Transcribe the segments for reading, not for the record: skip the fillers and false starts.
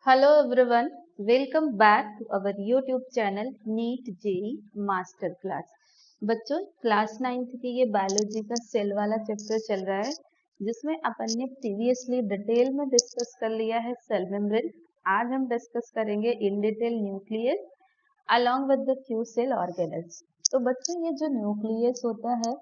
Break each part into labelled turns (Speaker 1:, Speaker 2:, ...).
Speaker 1: Hello everyone, welcome back to our YouTube channel NEET JEE Master Class। बच्चों class 9th की ये biology का cell वाला chapter चल रहा है जिसमें अपन ने प्रीवियसली डिटेल में डिस्कस कर लिया है सेल मेम्ब्रेन। आज हम डिस्कस करेंगे in detail nucleus along with the few cell organelles. तो बच्चों ये जो न्यूक्लियस होता है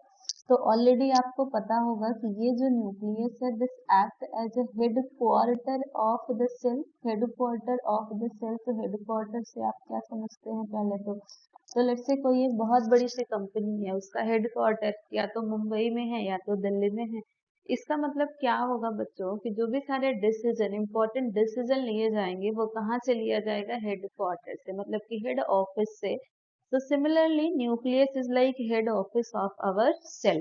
Speaker 1: तो ऑलरेडी आपको पता होगा कि ये जो न्यूक्लियस है this act as a headquarter of the cell. Headquarter of the cell, तो हेडक्वार्टर से आप क्या समझते हैं पहले तो लेट्स से कोई एक बहुत बड़ी सी कंपनी है, उसका हेडक्वार्टर या तो मुंबई में है या तो दिल्ली में है। इसका मतलब क्या होगा बच्चों कि जो भी सारे डिसीजन इंपॉर्टेंट डिसीजन लिए जाएंगे वो कहाँ से लिया जाएगा, हेडक्वार्टर से, मतलब कि हेड ऑफिस से। So similarly, nucleus is like head office of our cell।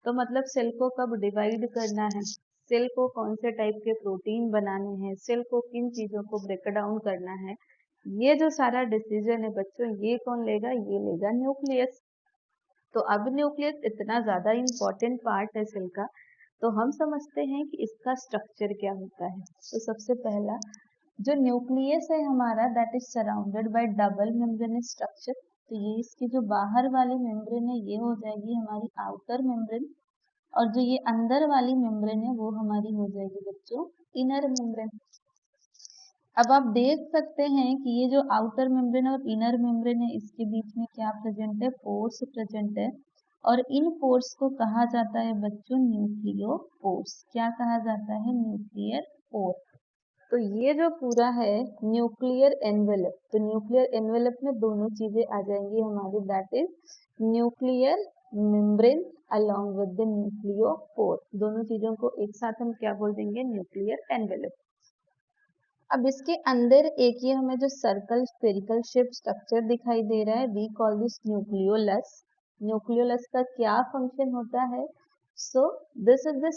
Speaker 1: तो मतलब सेल को कब डिवाइड करना है, सेल को कौन से टाइप के प्रोटीन बनाने हैं, सेल को किन चीजों को ब्रेक डाउन करना है, ये जो सारा डिसीजन है बच्चों ये कौन लेगा, ये लेगा न्यूक्लियस। तो अब न्यूक्लियस इतना ज्यादा इम्पोर्टेंट पार्ट है सेल का, तो हम समझते हैं कि इसका स्ट्रक्चर क्या होता है। तो सबसे पहला जो न्यूक्लियस है हमारा that is surrounded by double membranous structure. तो ये इसकी जो बाहर वाली मेम्ब्रेन है ये हो जाएगी हमारी आउटर मेम्ब्रेन, और जो ये अंदर वाली मेम्ब्रेन है वो हमारी हो जाएगी बच्चों इनर मेम्ब्रेन। अब आप देख सकते हैं कि ये जो आउटर मेम्ब्रेन और इनर मेम्ब्रेन है इसके बीच में क्या प्रेजेंट है, पोर्स प्रेजेंट है। और इन पोर्स को कहा जाता है बच्चों न्यूक्लियो पोर्स। क्या कहा जाता है, न्यूक्लियर पोर। तो ये जो पूरा है न्यूक्लियर एनवेलप, तो न्यूक्लियर एनवेलप में दोनों चीजें आ जाएंगी हमारी, that is nuclear membrane along with the nucleopore. दोनों चीजों को एक साथ हम क्या बोल देंगे, न्यूक्लियर एनवेलप। अब इसके अंदर एक ये हमें जो सर्कल स्फेरिकल शेप स्ट्रक्चर दिखाई दे रहा है we call this nucleolus. Nucleolus का क्या फंक्शन होता है, so this is the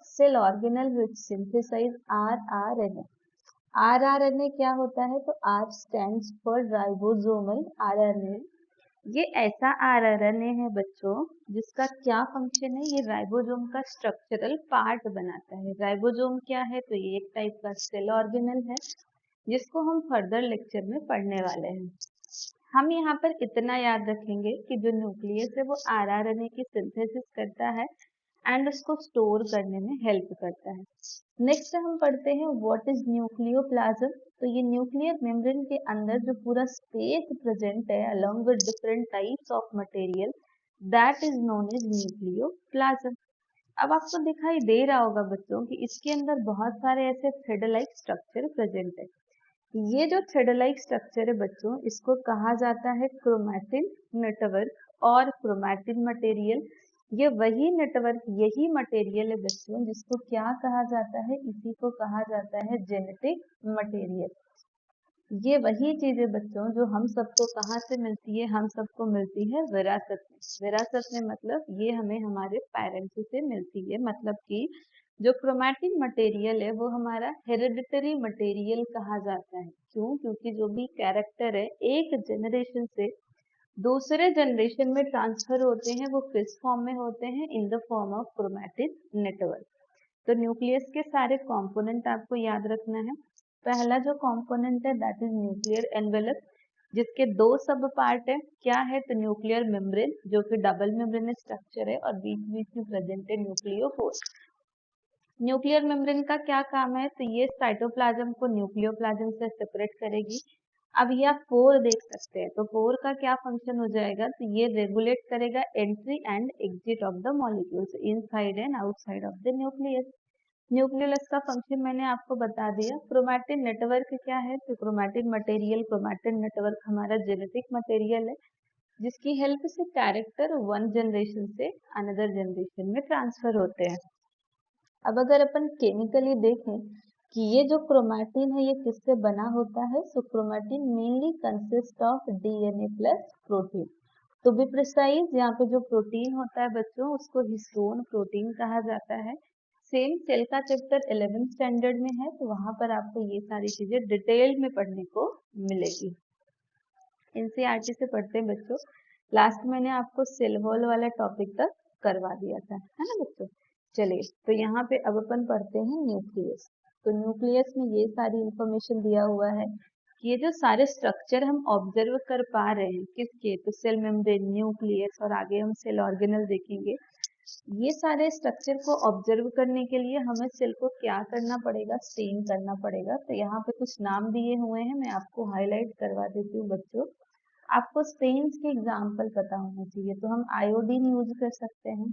Speaker 1: cell organelle which synthesize rRNA. RRNA क्या होता है, तो R stands for ribosomal RNA. ये ऐसा आरआरएनए है बच्चों जिसका क्या फंक्शन है, ये राइबोसोम का स्ट्रक्चरल पार्ट बनाता है। राइबोसोम क्या है, तो ये एक टाइप का सेल ऑर्गेनल है जिसको हम फर्दर लेक्चर में पढ़ने वाले हैं। हम यहाँ पर इतना याद रखेंगे कि जो न्यूक्लियस है वो आरआरएनए की सिंथेसिस करता है एंड उसको स्टोर करने में हेल्प करता है। नेक्स्ट हम पढ़ते हैं व्हाट इज न्यूक्लियोप्लाज्म। तो ये न्यूक्लियर मेम्ब्रेन के अंदर जो पूरा स्पेस प्रेजेंट है along with different types of material that is known as nucleoplasm. अब आपको दिखाई दे रहा होगा बच्चों कि इसके अंदर बहुत सारे ऐसे थ्रेड लाइक स्ट्रक्चर प्रेजेंट है। ये जो थ्रेड लाइक स्ट्रक्चर है बच्चों इसको कहा जाता है क्रोमैटिन नेटवर्क और क्रोमैटिन मटेरियल। ये वही नेटवर्क, यही मटेरियल है बच्चों जिसको क्या कहा जाता है, इसी को कहा जाता है जेनेटिक मटेरियल। ये वही चीज है बच्चों जो हम सबको कहाँ से मिलती है, हम सबको मिलती है विरासत में। विरासत में मतलब ये हमें हमारे पेरेंट्स से मिलती है, मतलब कि जो क्रोमैटिन मटेरियल है वो हमारा हेरिडिटरी मटेरियल कहा जाता है। क्यों, क्योंकि जो भी कैरेक्टर है एक जनरेशन से दूसरे जनरेशन में ट्रांसफर होते हैं वो किस फॉर्म में होते हैं, इन the form of chromatin network. तो न्यूक्लियस के सारे कंपोनेंट आपको याद रखना है। पहला जो कंपोनेंट है दैट इज न्यूक्लियर एनवेलप जिसके दो सब पार्ट है। क्या है, तो न्यूक्लियर मेम्ब्रेन जो कि डबल मेम्ब्रेन स्ट्रक्चर है और बीच बीच में प्रेजेंट है न्यूक्लियोपोर। न्यूक्लियर मेम्ब्रेन का क्या काम है, तो ये साइटोप्लाज्म को न्यूक्लियोप्लाज्म से सेपरेट करेगी। अब ये आप पोर देख सकते हैं, तो पोर का क्या फंक्शन हो जाएगा, तो ये रेगुलेट करेगा entry and exit of the molecules inside and outside of the nucleus. Nucleus का फंक्शन मैंने आपको बता दिया। क्रोमैटिन नेटवर्क क्या है, तो क्रोमैटिन मटेरियल, क्रोमैटिन नेटवर्क हमारा जेनेटिक मटेरियल है जिसकी हेल्प से कैरेक्टर वन जनरेशन से अनदर जनरेशन में ट्रांसफर होते हैं। अब अगर अपन केमिकली देखें कि ये जो क्रोमैटिन है ये किससे बना होता है, so chromatin mainly consist of DNA plus protein. To be precise यहाँ पे जो प्रोटीन होता है बच्चों उसको हिस्टोन प्रोटीन कहा जाता है। सेम सेल का चैप्टर 11th स्टैंडर्ड में है, तो वहां पर आपको ये सारी चीजें डिटेल में पढ़ने को मिलेगी। एनसीईआरटी से पढ़ते हैं बच्चों। लास्ट मैंने आपको सेल वॉल वाला टॉपिक तक करवा दिया था, है ना बच्चों। चलिए तो यहाँ पे अब अपन पढ़ते हैं न्यूक्लियस। तो न्यूक्लियस में ये सारी इंफॉर्मेशन दिया हुआ है कि ये जो सारे स्ट्रक्चर हम ऑब्जर्व कर पा रहे हैं किसके, तो सेल मेम्ब्रेन, न्यूक्लियस और आगे हम सेल ऑर्गेनल देखेंगे। ये सारे स्ट्रक्चर को ऑब्जर्व करने के लिए हमें सेल को क्या करना पड़ेगा, स्टेन करना पड़ेगा। तो यहाँ पे कुछ नाम दिए हुए हैं, मैं आपको हाईलाइट करवा देती हूँ बच्चों। आपको स्टेन्स के एग्जाम्पल पता होना चाहिए। तो हम आयोडीन यूज कर सकते हैं,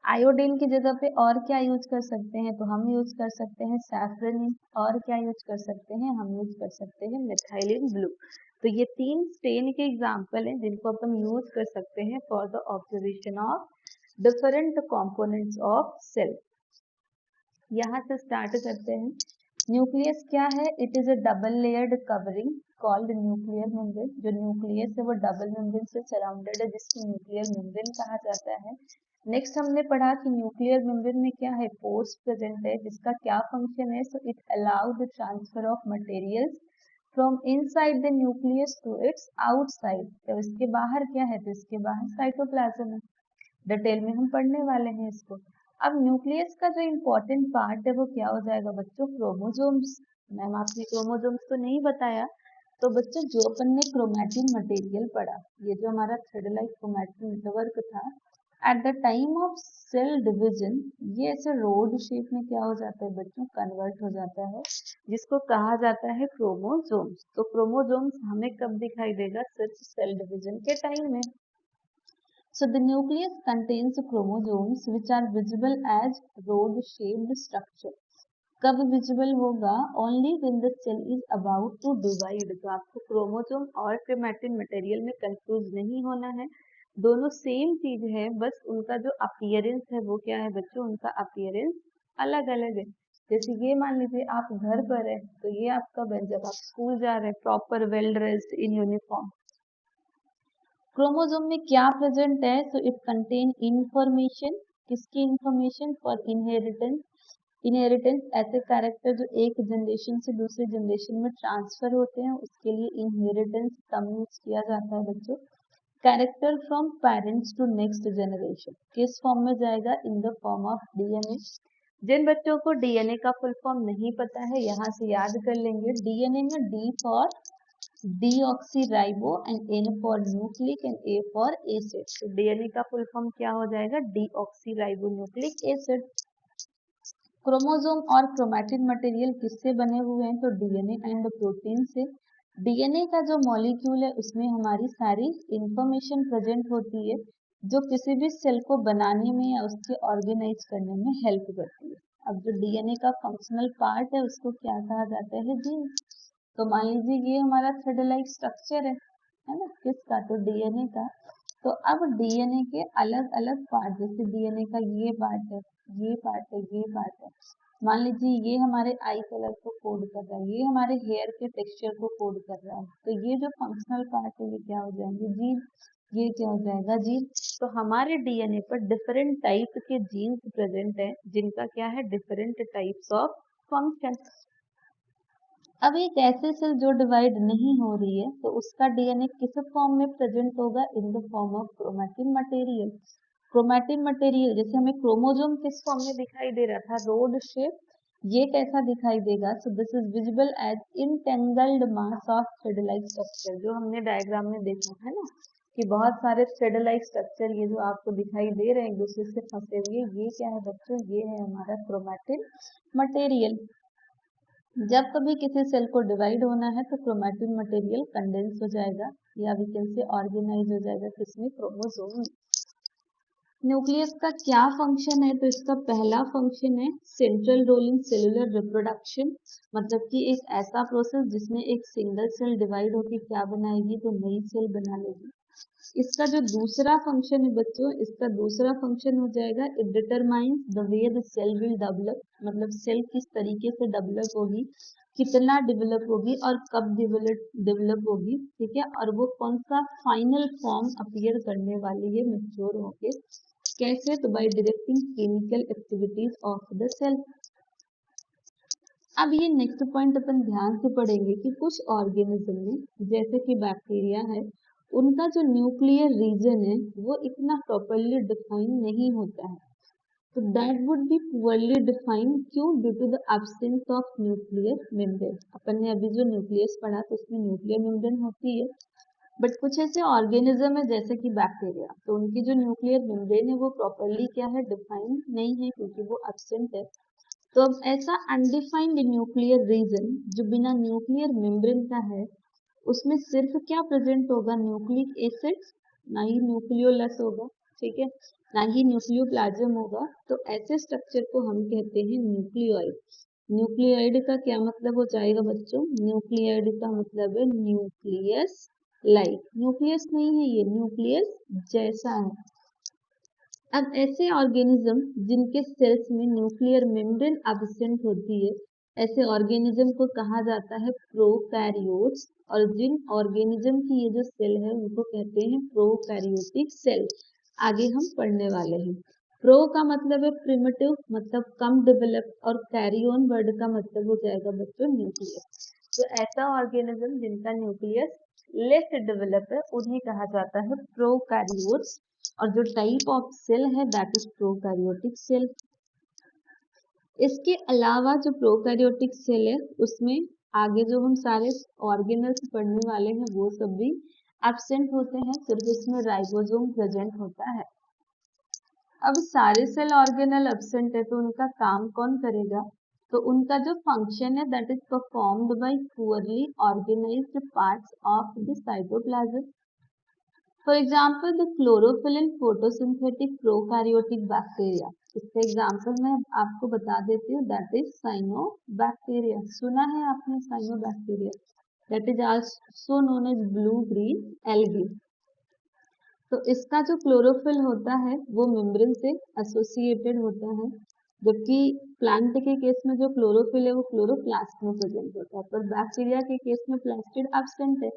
Speaker 1: आयोडीन की जगह पे और क्या यूज कर सकते हैं, तो हम यूज कर सकते हैं सैफरन। और क्या यूज कर सकते हैं, हम यूज कर सकते हैं मिथाइलिन ब्लू। तो ये 3 स्टेन के एग्जाम्पल हैं जिनको अपन यूज कर सकते हैं for the observation of different components of cell. यहाँ से स्टार्ट करते हैं। न्यूक्लियस क्या है, it is a double layered covering called nuclear membrane. जो न्यूक्लियस है वो डबल मेम्ब्रेन से सराउंडेड है, जिसको न्यूक्लियर मेम्ब्रेन कहा जाता है। नेक्स्ट हमने पढ़ा कि न्यूक्लियर मेम्ब्रेन में क्या है, पोर्स प्रेजेंट है, जिसका क्या फंक्शन है, so it allow the transfer of materials from inside the nucleus to its outside. तो इसके बाहर क्या है, तो इसके बाहर साइटोप्लाज्म है। डिटेल में हम पढ़ने वाले हैं इसको। अब न्यूक्लियस का जो इम्पोर्टेंट पार्ट है वो क्या हो जाएगा बच्चों, क्रोमोसोम्स। मैम आपने क्रोमोसोम्स तो नहीं बताया। तो बच्चों जो अपन ने क्रोमैटिन मटेरियल पढ़ा, ये जो हमारा थ्रेड लाइक क्रोमैटिन नेटवर्क था, at the time of cell division ये ऐसे रोड शेप में क्या हो जाता है बच्चों, कन्वर्ट हो जाता है, जिसको कहा जाता है क्रोमोसोम्स। तो क्रोमोसोम्स हमें कब दिखाई देगा, सिर्फ सेल डिवीजन के टाइम में। So the nucleus contains chromosomes which are visible as rod-shaped structure. कब विजिबल होगा, only when the cell is about to divide. तो आपको क्रोमोसोम और क्रोमैटिन मटेरियल में कंफ्यूज नहीं होना है, दोनों सेम चीज है, बस उनका जो अपीयरेंस है वो क्या है बच्चों, उनका अपीयरेंस अलग अलग है। जैसे ये मान लीजिए आप घर पर है, तो ये आपका बेंच, जब आप स्कूल जा रहे हैं proper well dressed in uniform. Chromosome में क्या प्रेजेंट है, सो इट कंटेन इंफॉर्मेशन, किसकी इंफॉर्मेशन, फॉर इनहेरिटेंस। इनहेरिटेंस ऐसे कैरेक्टर जो एक जनरेशन से दूसरे जनरेशन में ट्रांसफर होते हैं, उसके लिए इनहेरिटेंस टर्म यूज किया जाता है बच्चों। Character from parents to next generation किस फॉर्म में जाएगा, in the form of DNA. जिन बच्चों को डीएनए का फुल फॉर्म नहीं पता है, यहाँ से याद कर लेंगे, डीएनए में D for deoxyribo and N for nucleic and A for acid. तो डीएनए का फुल फॉर्म क्या हो जाएगा, डीऑक्सीराइबो न्यूक्लिक एसिड। क्रोमोसोम और क्रोमैटिन मटेरियल किससे बने हुए हैं, तो डीएनए एंड प्रोटीन से। डीएनए का जो मॉलिक्यूल है उसमें हमारी सारी इंफॉर्मेशन प्रेजेंट होती है, जो किसी भी सेल को बनाने में या उसके ऑर्गेनाइज करने में हेल्प करती है। अब जो डीएनए का फंक्शनल पार्ट है उसको क्या कहा जाता है, जीन। तो मान लीजिए ये हमारा थ्रेड लाइक स्ट्रक्चर है ना, किसका, तो डीएनए का। तो अब डीएनए के अलग अलग पार्ट, जैसे डीएनए का ये पार्ट है, ये पार्ट है, ये पार्ट है। मान लीजिए ये हमारे आई कलर को कोड कर रहा है, ये हमारे हेयर के टेक्सचर को कोड कर रहा है। तो ये जो फंक्शनल पार्ट है ये क्या हो जाएंगे, जीन। ये क्या हो जाएगा, जीन। तो हमारे डीएनए पर डिफरेंट टाइप के जीन्स प्रेजेंट है, जिनका क्या है, डिफरेंट टाइप्स ऑफ फंक्शन। अब एक ऐसे सेल जो डिवाइड नहीं हो रही है, तो उसका डीएनए किस फॉर्म में प्रेजेंट होगा, इन the form of chromatin material. Chromatin material, जैसे हमें क्रोमोसोम किस फॉर्म में दिखाई दे रहा था, रोड शेप, ये कैसा दिखाई देगा, so this is visible as entangled mass of thread like structure. जो हमने डायग्राम में देखा है ना, कि बहुत सारे थ्रेड लाइक स्ट्रक्चर ये जो आपको दिखाई दे रहे हैं एक दूसरे से फंसे हुए, ये क्या है बच्चों, ये है हमारा क्रोमैटिन मटेरियल। जब कभी किसी सेल को डिवाइड होना है तो क्रोमैटिन मटेरियल कंडेंस हो जाएगा, या वी कैन से ऑर्गेनाइज हो जाएगा, किसमें, क्रोमोसोम में। न्यूक्लियस का क्या फंक्शन है, तो इसका पहला फंक्शन है central role in cellular reproduction, मतलब कि एक ऐसा प्रोसेस जिसमें एक सिंगल सेल डिवाइड होकर क्या बनाएगी, तो नई सेल बना लेगी। इसका जो दूसरा फंक्शन है बच्चों, इसका दूसरा फंक्शन हो जाएगा, it determines the way the cell will develop, मतलब सेल किस तरीके से डेवलप होगी, कितना डेवलप होगी और कब डेवलप होगी, ठीक है, और वो कौन सा फाइनल फॉर्म अपीयर करने वाली है, मैच्योर होके। कैसे, तो by directing chemical activities of the cell. अब ये नेक्स्ट पॉइंट अपन ध्यान से पढ़ेंगे कि कुछ ऑर्गेनिज्म में, जैसे कि बैक्टीरिया है, उनका जो न्यूक्लियर रीजन है वो इतना प्रॉपरली डिफाइन नहीं होता है। तो that would be poorly defined, क्यों? Due to the absence of nuclear membrane. अपन ने अभी जो न्यूक्लियस पढ़ा तो उसमें न्यूक्लियर मेम्ब्रेन होती है, बट कुछ ऐसे ऑर्गेनिज्म है जैसे कि बैक्टीरिया, तो उनकी जो न्यूक्लियर मेम्ब्रेन है वो प्रॉपरली क्या है, डिफाइंड नहीं है, क्योंकि वो एब्सेंट है। तो अब ऐसा अनडिफाइंड न्यूक्लियर रीजन जो बिना न्यूक्लियर मेम्ब्रेन का है, उसमें सिर्फ क्या प्रेजेंट होगा, न्यूक्लिक एसिड, ना ही न्यूक्लियोलस होगा, ठीक है, ना ही न्यूक्लियोप्लाज्म होगा। तो ऐसे स्ट्रक्चर को हम कहते हैं न्यूक्लियोइड। न्यूक्लियोइड का क्या मतलब हो जाएगा बच्चों? न्यूक्लियोइड का मतलब है न्यूक्लियस लाइक। न्यूक्लियस नहीं है ये, न्यूक्लियस जैसा है। अब ऐसे ऑर्गेनिज्म जिनके सेल्स में न्यूक्लियर मेम्ब्रेन एब्सेंट होती है, ऐसे ऑर्गेनिज्म को कहा जाता है प्रोकैरियोट्स। और जिन ऑर्गेनिज्म की ये जो सेल है उनको कहते हैं प्रोकैरियोटिक सेल। आगे हम पढ़ने वाले हैं। प्रो का मतलब है प्रिमिटिव, मतलब कम डेवलप, और कैरियोन वर्ड का मतलब हो जाएगा बच्चों न्यूक्लियस। तो ऐसा ऑर्गेनिज्म जिनका न्यूक्लियस लेस डेवलप है उन्हें कहा जाता है प्रोकैरियोट्स। और जो टाइप ऑफ सेल है दैट इज प्रोकैरियोटिक सेल। इसके अलावा जो प्रोकैरियोटिक सेल है उसमें आगे जो हम सारे ऑर्गेनल्स पढ़ने वाले हैं वो सब भी एब्सेंट होते हैं, सिर्फ इसमें राइबोसोम प्रेजेंट होता है। अब सारे सेल ऑर्गेनल एब्सेंट है तो उनका काम कौन करेगा? तो उनका जो फंक्शन है that is performed by poorly organized parts of the cytoplasm. For example, the chlorophyll in photosynthetic prokaryotic bacteria. इसका एग्जाम्पल मैं आपको बता देती हूँ, दैट इज साइनोबैक्टीरिया। सुना है आपने cyanobacteria? That is also known as blue green algae. तो इसका जो क्लोरोफिल होता है वो मेम्ब्रेन से एसोसिएटेड होता है, जबकि प्लांट के केस में जो क्लोरोफिल है वो क्लोरोप्लास्ट में प्रेजेंट होता है, पर बैक्टीरिया के केस में प्लास्टिड एब्सेंट है।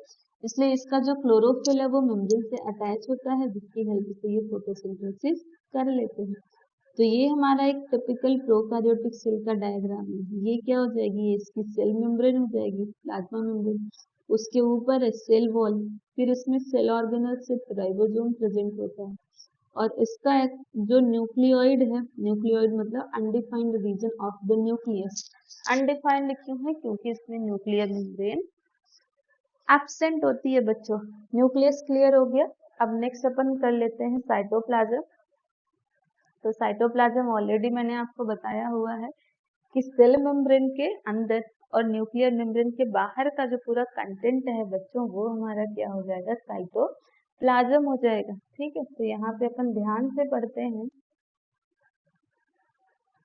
Speaker 1: इसलिए इसका जो क्लोरोफिल है वो मेम्ब्रेन से अटैच होता है, जिसकी हेल्प से ये फोटोसिंथेसिस कर लेते हैं। तो ये हमारा एक टिपिकल प्रोकैरियोटिक सेल का डायग्राम है। ये क्या हो जाएगी, ये इसकी सेल मेम्ब्रेन हो जाएगी, प्लाज्मा मेम्ब्रेन। उसके ऊपर है सेल वॉल, फिर इसमें सेल ऑर्गेनल से राइबोसोम प्रेजेंट होता है। और इसका एक जो न्यूक्लियोइड है, न्यूक्लियोइड मतलब undefined region of the nucleus. Undefined क्यों है? क्योंकि इसमें न्यूक्लियर मेम्ब्रेन एब्सेंट होती है बच्चों। न्यूक्लियस क्लियर हो गया। अब नेक्स्ट अपन कर लेते हैं साइटोप्लाज्म। तो साइटोप्लाज्म ऑलरेडी मैंने आपको बताया हुआ है कि सेल मेम्ब्रेन के अंदर और न्यूक्लियर मेम्ब्रेन के बाहर का जो पूरा कंटेंट है बच्चों, वो हमारा क्या हो जाएगा, साइटोप्लाज्म हो जाएगा। ठीक है, तो यहाँ पे अपन ध्यान से पढ़ते हैं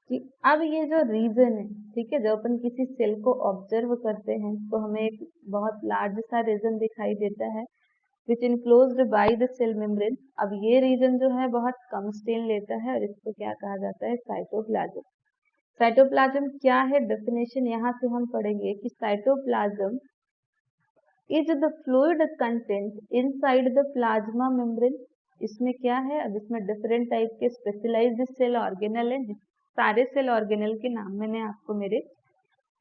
Speaker 1: कि अब ये जो रीजन है, ठीक है, जब अपन किसी सेल को ऑब्जर्व करते हैं तो हमें एक बहुत लार्ज सा रीजन दिखाई देता है which enclosed by the cell membrane. अब ये रीजन जो है बहुत कम स्टेन लेता है और इसको क्या कहा जाता है, साइटोप्लाज्म। साइटोप्लाज्म क्या है, डेफिनेशन यहाँ से हम पढ़ेंगे कि cytoplasm is the fluid content inside the plasma membrane. इसमें क्या है, अब इसमें डिफरेंट टाइप के स्पेशलाइज्ड सेल ऑर्गेनल है। सारे सेल ऑर्गेनल के नाम मैंने आपको मेरे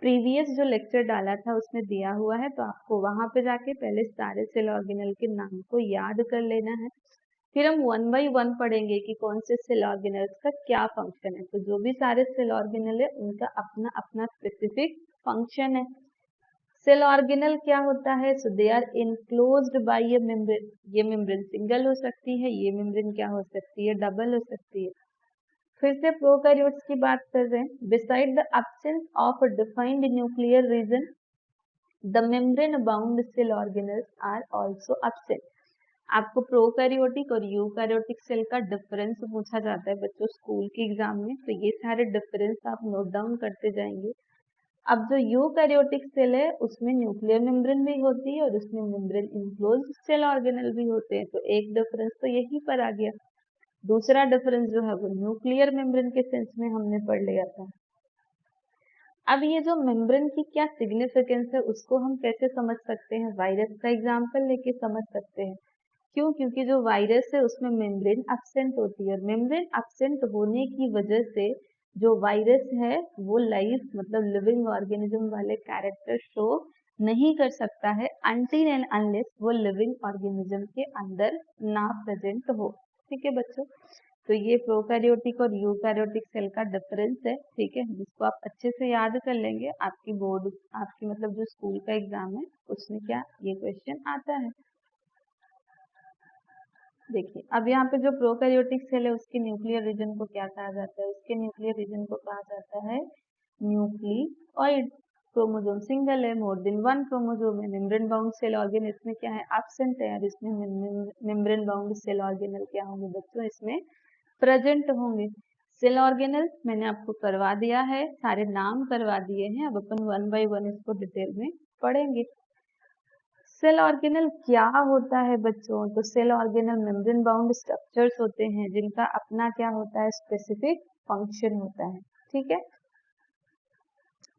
Speaker 1: प्रीवियस जो लेक्चर डाला था उसमें दिया हुआ है, तो आपको वहां पे जाके पहले सारे सेल ऑर्गेनल के नाम को याद कर लेना है। फिर हम वन बाई वन पढ़ेंगे कि कौन से सेल ऑर्गेनल्स का क्या फंक्शन है। तो जो भी सारे सेल ऑर्गेनल है उनका अपना अपना स्पेसिफिक फंक्शन है। सेल ऑर्गेनल क्या होता है, so they are enclosed by a membrane. ये मेम्ब्रेन सिंगल हो सकती है, ये मेम्ब्रेन क्या हो सकती है, डबल हो सकती है। फिर से प्रोकैरियोट्स की बात कर रहे हैं। Beside the absence of a defined nuclear region the membrane bound cell organelles are also absent. आपको प्रोकैरियोटिक और यूकैरियोटिक सेल का डिफरेंस पूछा जाता है बच्चों स्कूल के एग्जाम में, तो ये सारे डिफरेंस आप नोट डाउन करते जाएंगे। अब जो यूकैरियोटिक सेल है उसमें न्यूक्लियर मेम्ब्रेन भी होती है और उसमें मेम्ब्रेन इनक्लोज्ड सेल ऑर्गेनल भी होते हैं, तो एक डिफरेंस तो यहीं पर आ गया। दूसरा डिफरेंस जो है वो न्यूक्लियर मेम्ब्रेन के सेंस में हमने पढ़ लिया था। अब ये जो मेम्ब्रेन की क्या सिग्निफिकेंस है उसको हम कैसे समझ सकते हैं, वायरस का एग्जाम्पल लेके समझ सकते हैं। क्यों? क्योंकि जो वायरस है उसमें मेम्ब्रेन एब्सेंट होती है और मेम्ब्रेन एब्सेंट होने की वजह से जो वायरस है वो लाइफ मतलब लिविंग ऑर्गेनिज्म वाले कैरेक्टर शो नहीं कर सकता है अनटिल एंड अनलेस वो लिविंग ऑर्गेनिज्म के अंदर ना प्रेजेंट हो। ठीक है बच्चों, तो ये प्रोकैरियोटिक और यूकैरियोटिक सेल का डिफरेंस है, ठीक है, जिसको आप अच्छे से याद कर लेंगे। आपकी बोर्ड, आपकी मतलब जो स्कूल का एग्जाम है उसमें क्या ये क्वेश्चन आता है। देखिए अब यहाँ पे जो प्रोकैरियोटिक सेल है उसके न्यूक्लियर रीजन को क्या कहा जाता है, उसके न्यूक्लियर रीजन को कहा जाता है न्यूक्लियोइड। क्रोमोसोम सिंगल है, मोर देन वन क्रोमोसोम है। मेम्ब्रेन बाउंड सेल ऑर्गेनल इसमें क्या है, एब्सेंट है, और इसमें मेम्ब्रेन बाउंड सेल ऑर्गेनल क्या होंगे बच्चों, इसमें प्रेजेंट होंगे। सेल ऑर्गेनल मैंने आपको करवा दिया है, सारे नाम करवा दिए हैं, अब अपन वन बाय वन इसको डिटेल में पढ़ेंगे। सेल ऑर्गेनल क्या होता है बच्चों, तो cell organelle membrane bound structures होते हैं जिनका अपना क्या होता है, स्पेसिफिक फंक्शन होता है, ठीक है।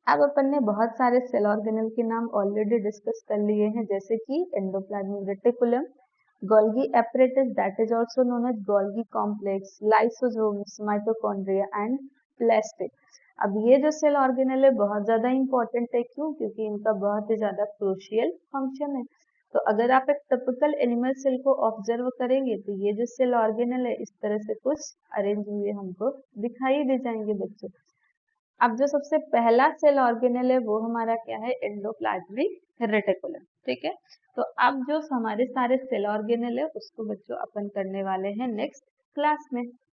Speaker 1: अब अपन ने बहुत सारे सेल ऑर्गेनल के नाम ऑलरेडी डिस्कस कर लिए हैं, जैसे कि endoplasmic reticulum, Golgi apparatus that is also known as Golgi complex, lysosomes, mitochondria and plastic। अब ये जो सेल ऑर्गेनल है बहुत ज्यादा इंपॉर्टेंट है, क्यों, क्योंकि इनका बहुत ही ज्यादा क्रूशियल फंक्शन है। तो अगर आप एक टिपिकल एनिमल सेल को ऑब्जर्व करेंगे तो ये जो सेल ऑर्गेनल है इस तरह से कुछ अरेंज हुए हमको दिखाई दे जाएंगे बच्चों। अब जो सबसे पहला सेल ऑर्गेनल है वो हमारा क्या है, एंडोप्लाज्मिक रेटिकुलम, ठीक है। तो अब जो हमारे सारे सेल ऑर्गेनल है उसको बच्चों अपन करने वाले हैं नेक्स्ट क्लास में।